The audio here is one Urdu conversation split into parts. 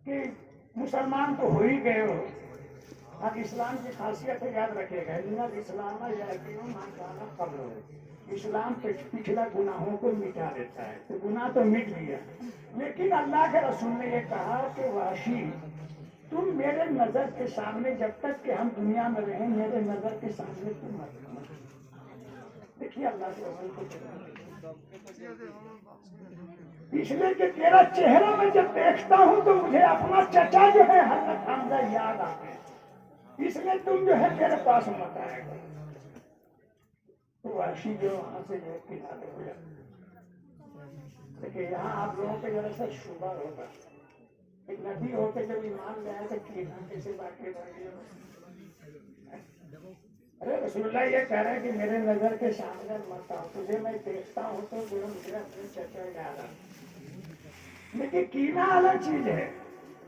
کہ مسلمان تو ہو ہی گئے ہو. اب اسلام کی خاصیت یاد رکھے گا. اسلام قبل ہو. اسلام پچھلا گناہوں کو مٹا دیتا ہے. تو گناہ تو مٹ گیا. لیکن اللہ کے رسول نے یہ کہا کہ وحشی تم میرے نظر کے سامنے جب تک کہ ہم دنیا میں رہیں میرے نظر کے سامنے تم مت. دیکھیے اللہ کے رسول کو اس لیے کہ تیرا چہرہ میں جب دیکھتا ہوں تو مجھے اپنا چچا جو ہے حضرت حمزہ یاد آتے ہیں. اس لیے تم جو ہے میرے پاس مت آئے گا. تو وحشی جو وہاں سے جو کنارے ہو جاتے. دیکھیے یہاں آپ لوگوں کے ذرا سا شبہ ہوگا. ایک نبی ہو کے جب ایمان لے آئے تو کینا کیسے باقی رہ گئی. ارے رسول اللہ یہ کہہ رہے ہیں کہ میرے نظر کے سامنے مت آؤ. تجھے میں دیکھتا ہوں تو جو مجھے اپنے چچا یاد آتا. لیکن کینا الگ چیز ہے.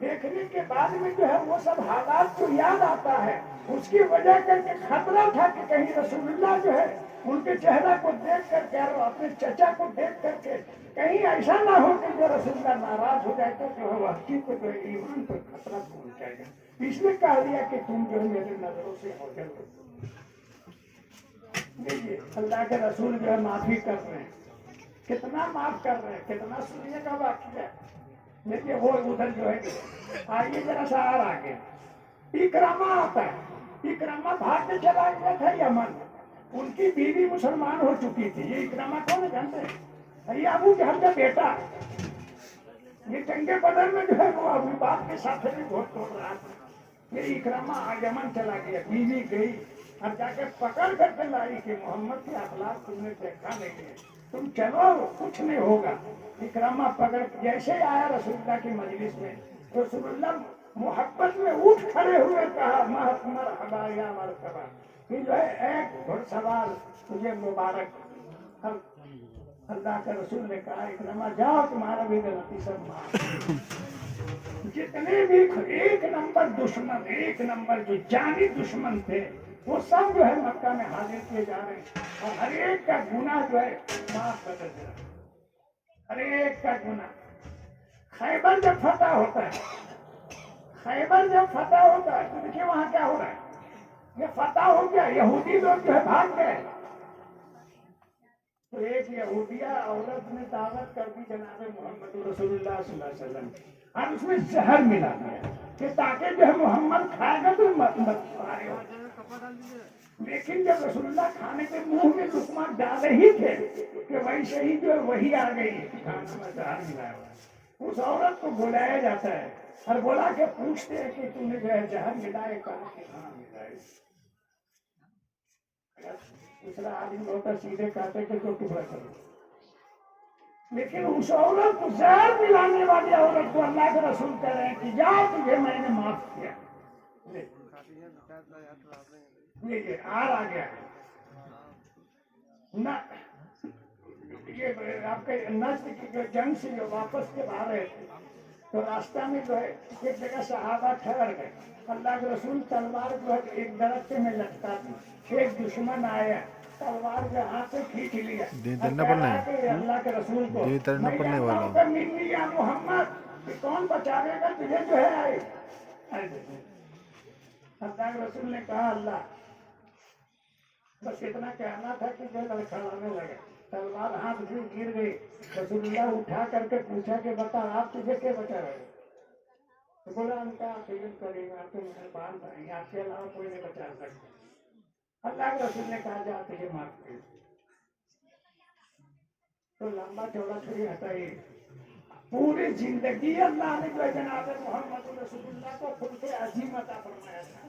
دیکھنے کے بعد میں جو ہے وہ سب حالات کو یاد آتا ہے. اس کی وجہ کر کے خطرہ تھا کہ کہیں رسول اللہ جو ہے ان کے چہرہ کو دیکھ کر کے اور اپنے چچا کو دیکھ کر کے کہیں ایسا نہ ہو کہ جو رسول اللہ ناراض ہو جائے تو جو ہے وحشی کو جو ہے ایمان کو خطرہ پہنچ جائے گا. اس نے کہہ دیا کہ تم جو ہے میرے نظروں سے اوجھل ہو. دیکھیے اللہ کے رسول جو ہے معافی کر رہے ہیں. کتنا معاف کر رہے ہیں. کتنا سنیے کا واقعہ. دیکھیے وہ ادھر جو ہے آئیے ذرا سا اور آگے اکرامہ آتا ہے. اکرامہ بھاگ کے چلا گیا تھا یمن. ان کی بیوی مسلمان ہو چکی تھی. یہ اکرامہ کون ہے جانتے ہیں؟ یہ ابو جہل کا بیٹا. یہ جنگ بدر میں جو ہے وہ ابو باپ کے ساتھ بھی بہت توڑ رہا تھا. یہ اکرامہ یمن چلا گیا. بیوی گئی اور جا کے پکڑ کر کے لائی کہ محمد کے اخلاق تم نے دیکھا نہیں ہے. تم چلو کچھ نہیں ہوگا. اکرامہ پکڑ جیسے آیا رسول اللہ کی مجلس میں رسول اللہ محبت میں اٹھ کھڑے ہوئے کہا مرحبا یا مرحبا. کہ جو ہے ایک گھڑ سوار تجھے مبارک. اللہ کے رسول نے کہا اکرامہ جاؤ تمہارا بھی غلطی سب معاف. جتنے بھی ایک نمبر دشمن ایک نمبر جو جانی دشمن تھے وہ سب جو ہے مکہ میں حاضر کیے جا رہے ہیں. اور ہر ایک کا گناہ جو ہے معاف کر دیا. ہر ایک کا گناہ. خیبر جب فتح ہوتا ہے خیبر جب فتح ہوتا ہے تو دیکھیے وہاں کیا ہو رہا ہے. یہ فتح ہو گیا. یہودی لوگ جو ہے بھاگ گئے. تو ایک یہودیہ عورت نے دعوت کر دی جناب محمد رسول اللہ صلی اللہ علیہ وسلم. اور اس میں زہر ملا دیا کہ تاکہ جو ہے محمد کھائے گا تو مت مارے ہو. لیکن جب رسول اللہ کھانے کے منہ میں لقمہ ڈالے ہی تھے کہ ویسے ہی جو ہے وہی آ گئی کھانا میں زہر ملایا ہوا. اس عورت کو بلایا جاتا ہے اور بولا کہ پوچھتے ہیں کہ تم نے جو ہے زہر ملائے کہا کہ ہاں ملائے. دوسرا آدمی ہوتا سیدھے کہتے کہ تو ٹکڑا کرو. لیکن اس عورت کو زہر ملانے والی عورت کو اللہ کے رسول کہہ رہے ہیں کہ جاؤ تجھے میں نے معاف کیا. لیجیے آ گیا نہ یہ آپ کے نجد کی جو جنگ سے جو واپس کے آ رہے تھے تو راستہ میں جو ہے ایک جگہ صحابہ ٹھہر گئے. اللہ کے رسول تلوار جو ہے ایک درخت میں لٹکا دی. ایک دشمن آیا تلوار جو ہاتھ سے کھینچ لیا. اللہ کے رسول کو میں جانتا ہوں کہ ملی یا محمد کہ کون بچانے گا تجھے جو ہے آئے. اللہ کے رسول نے کہا اللہ بس اتنا کہنا تھا کہ جو لڑکھڑانے لگا. تلوار ہاتھ سے گر گئی. رسول اللہ اٹھا کر کے پوچھا کہ بتا آپ تجھے کیا بچا رہے. تو بولا ان کا فکر کرے گا آپ کے مہربان بھائی آپ کے علاوہ کوئی نہیں بچا سکتا. اللہ کے رسول نے کہا جا تجھے معاف کر. تو لمبا چوڑا چھری ہٹائی. پوری زندگی اللہ نے جو جناب محمد رسول اللہ کو خود سے عظیم عطا فرمایا تھا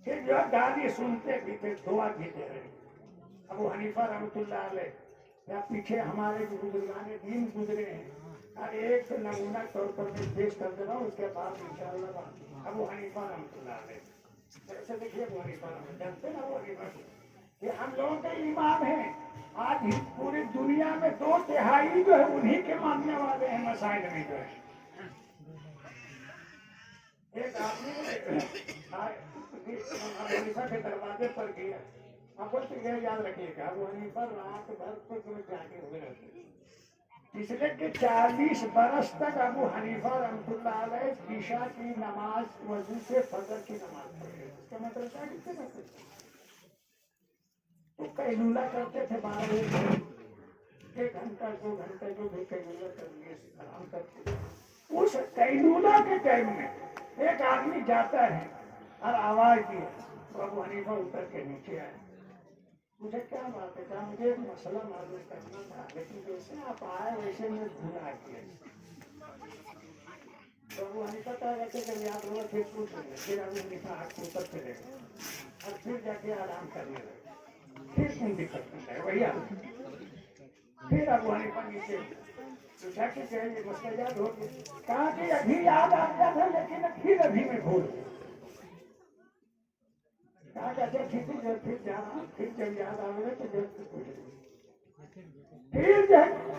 کہ جو گالی سنتے بھی تھے دعا دیتے رہے. ابو حنیفہ رحمۃ اللہ علیہ یا پیچھے ہمارے جو بزرگان دین گزرے ہیں ہر ایک نمونہ طور پر میں پیش کر دے رہا ہوں. اس کے بعد انشاءاللہ ابو حنیفہ رحمۃ اللہ علیہ جیسے دیکھیے ابو حنیفہ رحمۃ جانتے ہیں ابو حنیفہ کہ ہم لوگوں کے امام ہیں. آج پوری دنیا میں 2/3 جو ہے انہی کے ماننے والے ہیں مسائل میں جو ہے. ایک آدمی ابو حنیفہ کے دروازے پر گیا. آپ کو یہ یاد رکھیے گا ابو حنیفہ رات بھر کو جو جاگے ہوئے رہتے. اس لیے کہ 40 برس تک ابو حنیفہ رحمۃ اللہ علیہ عشاء کی نماز وضو سے فجر کی نماز پڑھے. اس کا مطلب کیا کتنے کرتے تھے؟ تو قیلولہ کرتے تھے 12 بجے، 1 گھنٹہ 2 گھنٹے جو بھی قیلولہ کر لیے آرام کرتے تھے. اس قیلولہ کے ٹائم میں ایک آدمی جاتا ہے اور آواز دی تو ابو حنیفہ اتر کے نیچے آئے. مجھے کیا بات ہے، کہا مجھے ایک مسئلہ معلوم کرنا تھا، لیکن جیسے آپ آئے ویسے میں بھولا کیا. تو ابو حنیفہ کہا ویسے کہ یاد ہوگا پھر پوچھ لیں گے. پھر ابو حنیفہ آگ کے اوپر چلے گئے اور پھر جا کے آرام کرنے لگے. پھر کون دقت نہیں ہے وہی آدمی. پھر ابو حنیفہ نیچے پوچھا کہ کیا یہ مسئلہ یاد ہو گیا؟ کہا کہ ابھی یاد آ گیا تھا لیکن پھر ابھی میں بھول گیا. کہا کہ اچھا ٹھیک ہے جب پھر جانا، پھر جب یاد آئے گا تو جب سے پوچھ لیں. پھر جب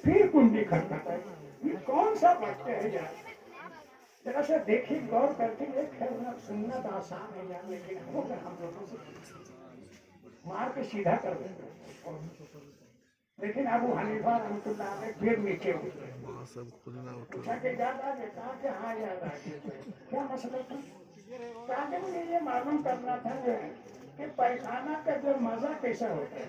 پھر کنڈی کھٹکھٹائی ہے. یہ کون سا وقت ہے یار؟ ذرا سا دیکھیے غور کر کے. یہ خیر سنت آسان ہے یار، لیکن ہم لوگوں سے مار کے سیدھا کر دیتے ہیں. لیکن ابو حنیفہ رحمۃ اللہ علیہ پھر نیچے اترے. پوچھا کہ یاد آ گیا؟ کہا کہ ہاں یاد آ گیا. کیا مسئلہ تھا؟ کہا کہ مجھے یہ معلوم کرنا تھا جو ہے کہ پیخانہ کا جو مزہ کیسا ہوتا ہے.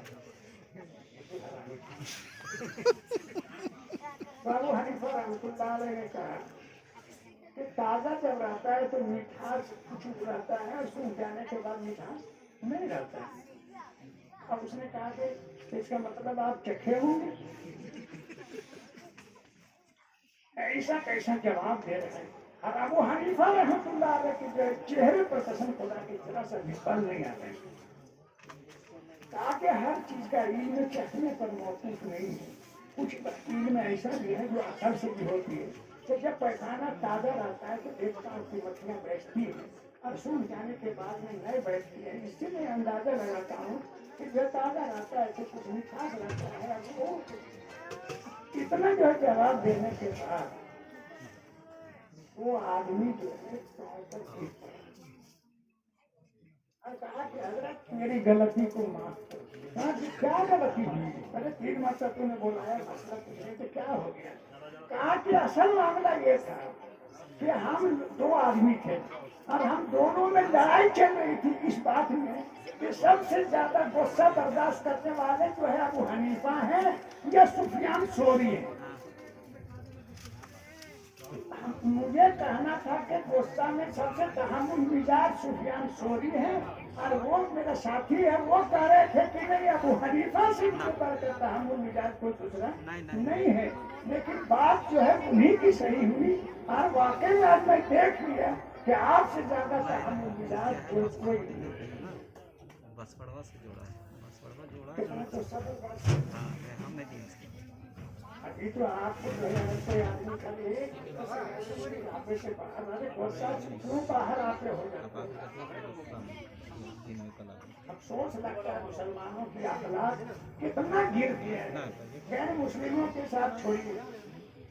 ابو حنیفہ رحمۃ اللہ علیہ نے کہا کہ تازہ جب رہتا ہے تو مٹھاس کچھ رہتا ہے، اس کو جانے کے بعد مٹھاس نہیں رہتا ہے. اب اس نے کہا کہ اس کا مطلب آپ چکھے ہوں گے. ایسا کیسا جواب دے رہے ہیں. اور ابو حنیفہ رحمۃ اللہ علیہ کے جو چہرے پر قسم خدا کی طرح سے نکل نہیں آتے. کہا کہ ہر چیز کا علم چکھنے پر موقوف نہیں ہے. کچھ علم ایسا بھی ہے جو عقل سے بھی ہوتی ہے. کہ جب پیخانہ تازہ رہتا ہے تو دیکھتا ہوں کہ مکھیاں بیٹھتی ہیں اور سوکھ جانے کے بعد میں نہیں بیٹھتی ہے. اس سے میں اندازہ لگاتا ہوں کہ جو تازہ رہتا ہے تو کچھ مٹھاس رہتا ہے. اب وہ اتنا جو ہے جواب دینے کے بعد وہ آدمی جو ہے اور کہا کہ حضرت میری غلطی کو معاف کر. کہا کہ کیا غلطی ہوئی؟ ارے 3 مرتبہ تو نے بولایا مسئلہ پوچھنے تو کیا ہو گیا؟ کہا کہ اصل معاملہ یہ تھا کہ ہم 2 آدمی تھے اور ہم دونوں میں لڑائی چل رہی تھی اس بات میں کہ سب سے زیادہ غصہ برداشت کرنے والے جو ہے ابو حنیفہ ہیں یا سفیان ثوری ہیں. مجھے کہنا تھا کہ غصہ میں سب سے تحمل مزاج سفیان ثوری ہے اور وہ میرا ساتھی ہے. وہ کہہ رہے تھے کہ نہیں ابو حنیفہ سے بڑھ کر تحمل مزاج کوئی دوسرا نہیں ہے. لیکن بات جو ہے انہیں کی صحیح ہوئی اور واقعی آج میں دیکھ لیا کہ آپ سے زیادہ تحمل مزاج کوئی نہیں. بسپڑوا سے جوڑا ہے، بسپڑوا جوڑا کتنا تو سب ہاں ہم نے دی اس کی. ابھی تو آپ کو جو ہے کوئی آدمی کبھی آپ سے باہر آنے غصہ کیوں باہر آتے ہو جاتے ہیں. افسوس لگتا ہے مسلمانوں کی اخلاق کتنا گر گیا ہے. غیر مسلموں کے ساتھ چھوڑیے،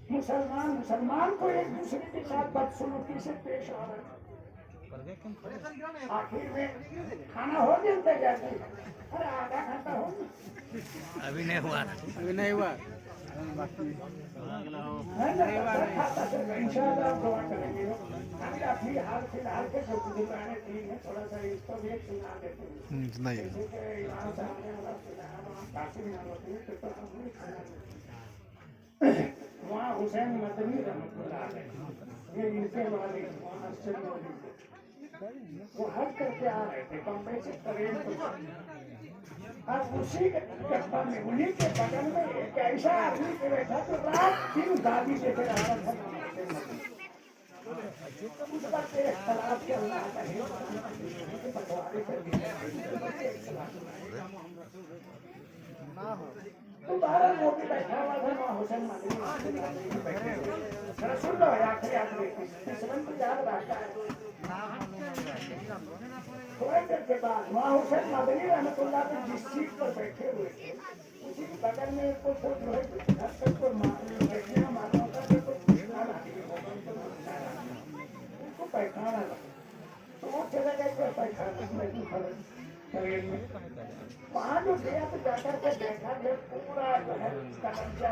مسلمان کو ایک دوسرے کے ساتھ بدسلوکی سے پیش آ رہا ہے. آخر میں کھانا ہو جاتا ہے جاتی ارے آدھا گھنٹہ ہو ابھی نہیں ہوا. ان شاء اللہ آپ دعا کریں گے. ابھی حال فی الحال کے جو بزرگان دین ہے تھوڑا سا اس کو بھی ایک سنا دیتے ہیں. جیسے کہ امام صاحب نے قاسم نانوتوی کے تو ہم نہیں کھانا دیتے. وہاں حسین مدنی رحمۃ اللہ علیہ یہ ان کے والد وہاں اسٹڈی والد تھے. وہ حج کر کے آ رہے تھے بمبئی سے ٹرین پر اور اسی کے ڈبہ میں انہیں کے بغل میں ایک ایسا آدمی کے بیٹھا تو رات دن گالی دیتے رہا تھا. اس پر سے اختلاف کے اللہ کا بٹوارے کر دیا. تو بہرحال وہ بھی بیٹھا ہوا تھا وہاں حسین مدنی بیٹھے ہوئے. سن لو آخری آخری اسلم تو یاد رہتا ہے. تھوڑے دیر کے بعد وہاں حسین مدنی رحمۃ اللہ کے جس سیٹ پر بیٹھے ہوئے تھے اسی کے بغل میں کو جو ہے دھکن کو بیٹھنا مارنا ہوتا ہے تو ان کو پیخانہ لگا تو وہ چلے گئے کہ پیخانہ میں ٹرین میں وہاں جو گیا تو جا کر کے دیکھا کہ پورا جو ہے کنجا